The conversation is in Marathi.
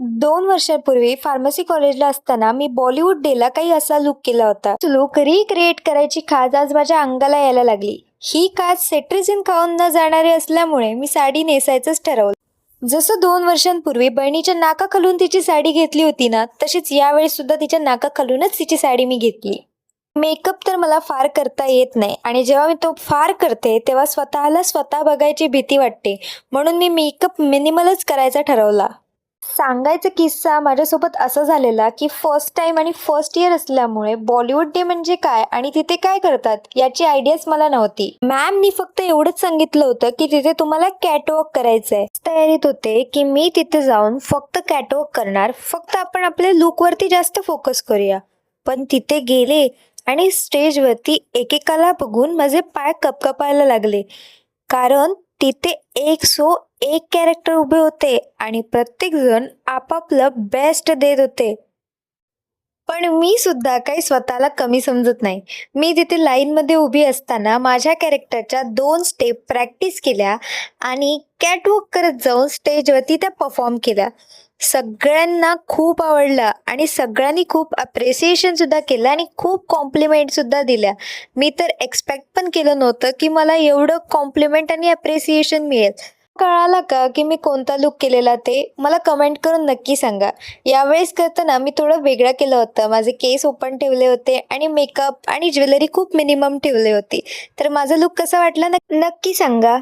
2 वर्षांपूर्वी फार्मसी कॉलेजला असताना मी बॉलिवूड डेला काही असा लुक केला होता. लुक रिक्रिएट करायची खाज आज माझ्या अंगाला यायला लागली. ही खाज सेट्रिजिन खाऊन न जाणारी असल्यामुळे मी साडी नेसायचंच ठरवलं. जसं 2 वर्षांपूर्वी बहिणीच्या नाकाखालून तिची साडी घेतली होती ना, तशीच यावेळी सुद्धा तिच्या नाकाखालूनच तिची साडी मी घेतली. मेकअप तर मला फार करता येत नाही आणि जेव्हा मी तो फार करते तेव्हा स्वतःला स्वतः बघायची भीती वाटते. म्हणून मी मेकअप मिनिमलच करायचा ठरवला. सांगायचा किस्सा माझ्यासोबत असा झालेला की फर्स्ट टाइम आणि फर्स्ट इयर असल्यामुळे बॉलिवूड डे म्हणजे काय आणि तिथे काय करतात याची आयडियाच मला नव्हती. मॅमनी फक्त एवढंच सांगितलं होतं की तिथे तुम्हाला कॅटवॉक करायचंय. तयारीत होते की मी तिथे जाऊन फक्त कॅटवॉक करणार, फक्त आपण आपल्या लुकवरती जास्त फोकस करूया. पण तिथे गेले आणि स्टेजवरती एकेकाला बघून माझे पाय कपकपायला लागले. कारण तिथे एक कॅरेक्टर उभे होते आणि प्रत्येक जण आपापलं बेस्ट देत होते. पण मी सुद्धा काही स्वतःला कमी समजत नाही. मी तिथे लाईनमध्ये उभी असताना माझ्या कॅरेक्टरच्या 2 स्टेप प्रॅक्टिस केल्या आणि कॅटवॉक करत जाऊन स्टेजवरती त्या परफॉर्म केल्या. सगळ्यांना खूप आवडलं आणि सगळ्यांनी खूप अप्रिसिएशन सुद्धा केलं आणि खूप कॉम्प्लिमेंट सुद्धा दिल्या. मी तर एक्सपेक्ट पण केलं नव्हतं की मला एवढं कॉम्प्लिमेंट आणि अप्रिसिएशन मिळेल. कळालं का की मी कोणता लुक केलेला ते मला कमेंट करून नक्की सांगा. यावेळेस करताना मी थोडं वेगळं केलं होतं. माझे केस ओपन ठेवले होते आणि मेकअप आणि ज्वेलरी खूप मिनिमम ठेवली होती. तर माझा लुक कसा वाटला नक्की सांगा.